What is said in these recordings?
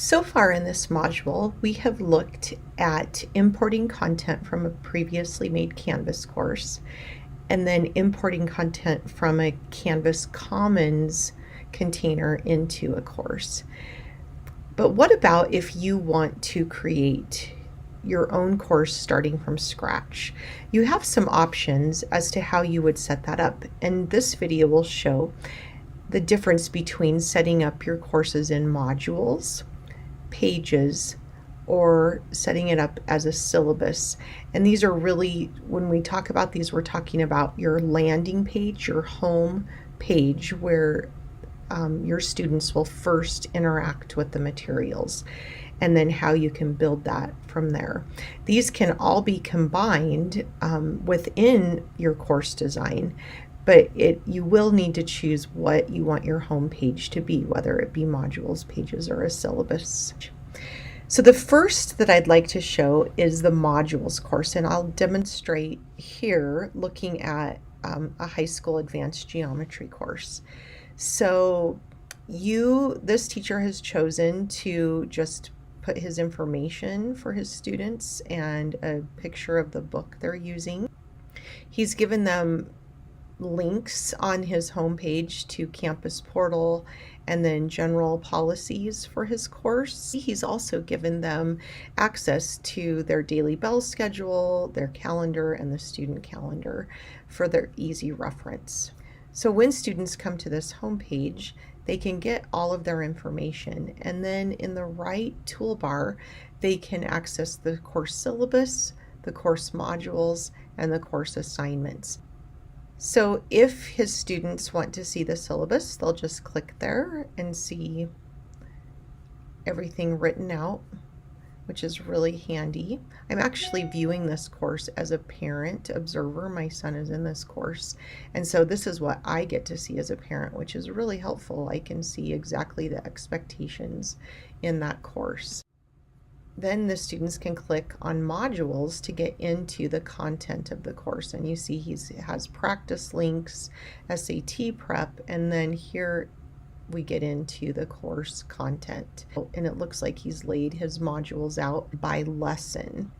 So far in this module, we have looked at importing content from a previously made Canvas course and then importing content from a Canvas Commons container into a course. But what about if you want to create your own course starting from scratch? You have some options as to how you would set that up, and this video will show the difference between setting up your courses in modules, pages, or setting it up as a syllabus. And these are really, when we talk about these, we're talking about your landing page, your home page, where your students will first interact with the materials, and then how you can build that from there. These can all be combined within your course design, but you will need to choose what you want your home page to be, whether it be modules, pages, or a syllabus. So the first that I'd like to show is the modules course, and I'll demonstrate here looking at a high school advanced geometry course. So this teacher has chosen to just put his information for his students and a picture of the book they're using. He's given them links on his homepage to Campus Portal and then general policies for his course. He's also given them access to their daily bell schedule, their calendar, and the student calendar for their easy reference. So when students come to this homepage, they can get all of their information, and then in the right toolbar, they can access the course syllabus, the course modules, and the course assignments. So if his students want to see the syllabus, they'll just click there and see everything written out, which is really handy. I'm actually viewing this course as a parent observer. My son is in this course, and so this is what I get to see as a parent, which is really helpful. I can see exactly the expectations in that course. Then the students can click on modules to get into the content of the course, and you see he has practice links, SAT prep, and then here we get into the course content, and it looks like he's laid his modules out by lesson.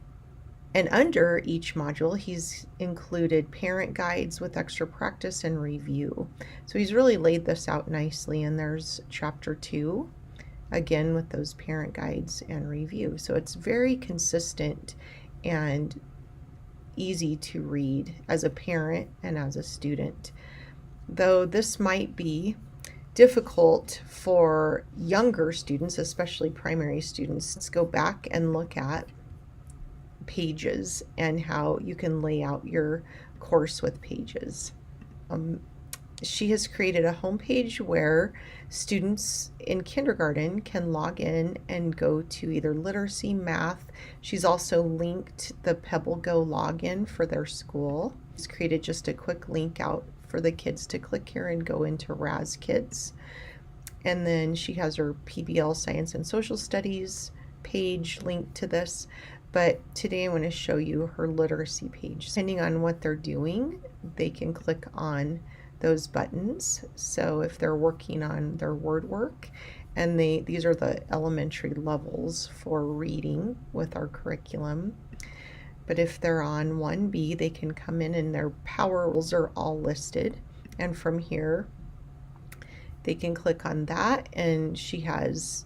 And under each module, he's included parent guides with extra practice and review. So he's really laid this out nicely, and there's chapter 2, again with those parent guides and review. So it's very consistent and easy to read as a parent and as a student. Though this might be difficult for younger students, especially primary students. Let's go back and look at pages and how you can lay out your course with pages. She has created a homepage where students in kindergarten can log in and go to either literacy, math. She's also linked the PebbleGo login for their school. She's created just a quick link out for the kids to click here and go into Raz Kids. And then she has her PBL Science and Social Studies page linked to this. But today I want to show you her literacy page. Depending on what they're doing, they can click on those buttons. So if they're working on their word work, and these are the elementary levels for reading with our curriculum. But if they're on 1B, they can come in and their power rules are all listed. And from here, they can click on that, and she has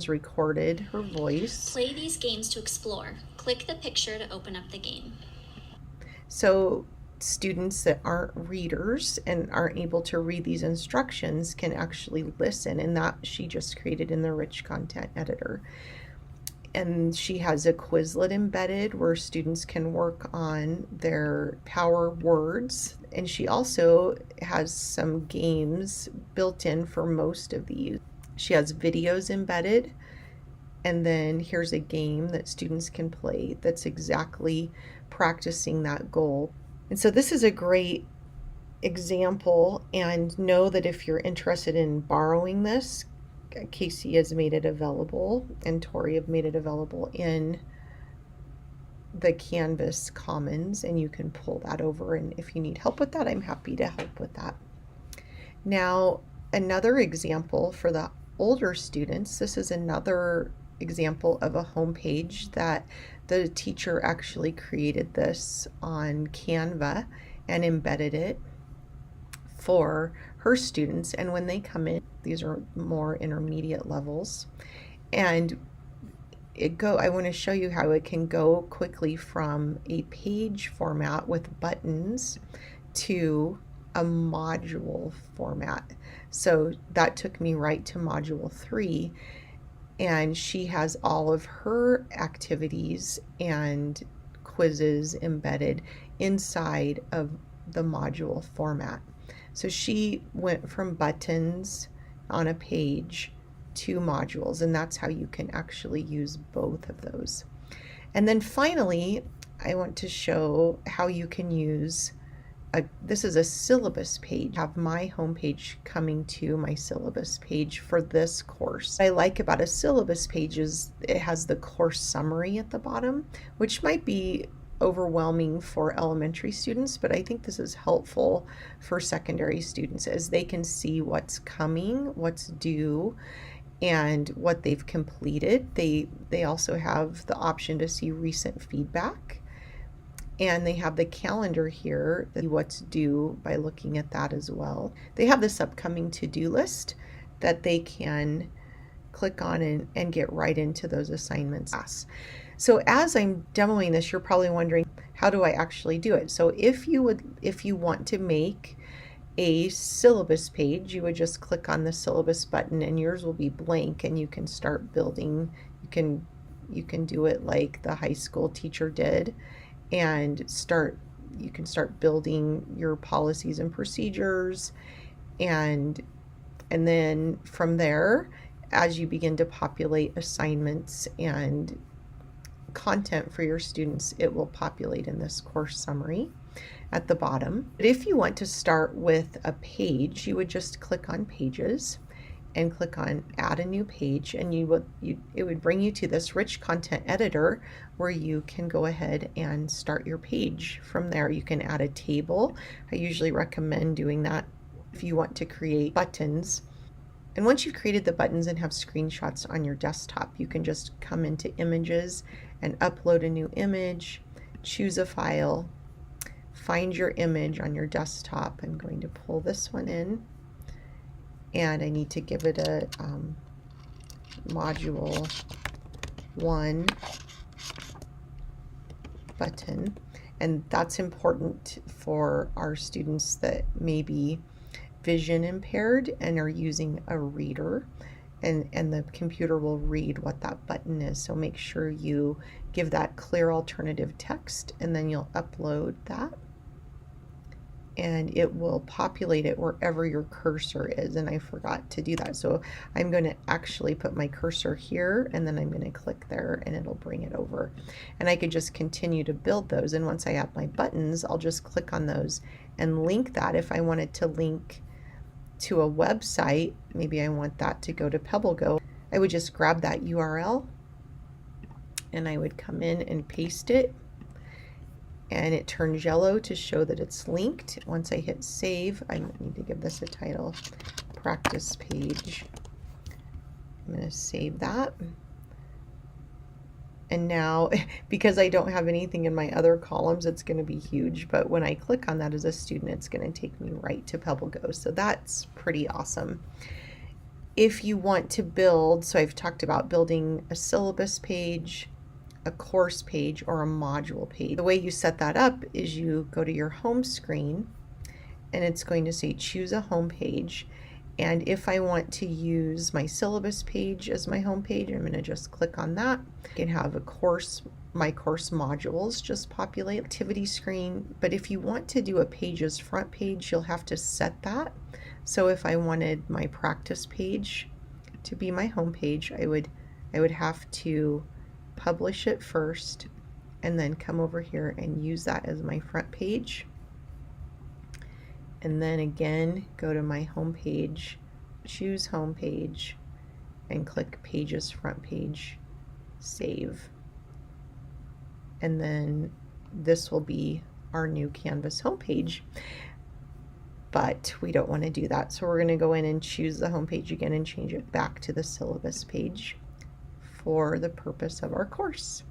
recorded her voice. Play these games to explore. Click the picture to open up the game. So students that aren't readers and aren't able to read these instructions can actually listen, and that she just created in the rich content editor. And she has a Quizlet embedded where students can work on their power words, and she also has some games built in for most of these. She has videos embedded, and then here's a game that students can play that's exactly practicing that goal. And so this is a great example, and know that if you're interested in borrowing this, Casey has made it available and Tori have made it available in the Canvas Commons, and you can pull that over, and if you need help with that, I'm happy to help with that. Now, another example for the older students, this is another example of a homepage that the teacher actually created this on Canva and embedded it for her students. And when they come in, these are more intermediate levels, and I want to show you how it can go quickly from a page format with buttons to a module format. So that took me right to module 3, and she has all of her activities and quizzes embedded inside of the module format. So she went from buttons on a page to modules, and that's how you can actually use both of those. And then finally, I want to show how you can use this is a syllabus page. I have my homepage coming to my syllabus page for this course. What I like about a syllabus page is it has the course summary at the bottom, which might be overwhelming for elementary students, but I think this is helpful for secondary students as they can see what's coming, what's due, and what they've completed. They also have the option to see recent feedback, and they have the calendar here, what's due by looking at that as well. They have this upcoming to-do list that they can click on and get right into those assignments. So as I'm demoing this, you're probably wondering, how do I actually do it? So if you want to make a syllabus page, you would just click on the syllabus button and yours will be blank, and you can start building. You can do it like the high school teacher did, and you can start building your policies and procedures, and then from there, as you begin to populate assignments and content for your students, it will populate in this course summary at the bottom. But if you want to start with a page, you would just click on pages and click on add a new page, and it would bring you to this rich content editor where you can go ahead and start your page. From there you can add a table. I usually recommend doing that if you want to create buttons. And once you've created the buttons and have screenshots on your desktop, you can just come into images and upload a new image, choose a file, find your image on your desktop. I'm going to pull this one in, and I need to give it a module 1 button, and that's important for our students that may be vision impaired and are using a reader, and the computer will read what that button is. So make sure you give that clear alternative text, and then you'll upload that, and it will populate it wherever your cursor is. And I forgot to do that, so I'm going to actually put my cursor here, and then I'm going to click there, and it'll bring it over. And I could just continue to build those, and once I have my buttons, I'll just click on those and link that. If I wanted to link to a website, maybe I want that to go to PebbleGo, I would just grab that URL and I would come in and paste it, and it turns yellow to show that it's linked. Once I hit save, I need to give this a title, practice page. I'm going to save that. And now, because I don't have anything in my other columns, it's going to be huge. But when I click on that as a student, it's going to take me right to PebbleGo. So that's pretty awesome. If you want to build, so I've talked about building a syllabus page, a course page, or a module page. The way you set that up is you go to your home screen, and it's going to say choose a home page. And if I want to use my syllabus page as my home page, I'm going to just click on that. I can have my course modules just populate activity screen. But if you want to do a page's front page, you'll have to set that. So if I wanted my practice page to be my home page, I would have to publish it first and then come over here and use that as my front page. And then again, go to my home page, choose home page, and click pages front page, save. And then this will be our new Canvas homepage. but we don't want to do that. So we're going to go in and choose the home page again and change it back to the syllabus page for the purpose of our course.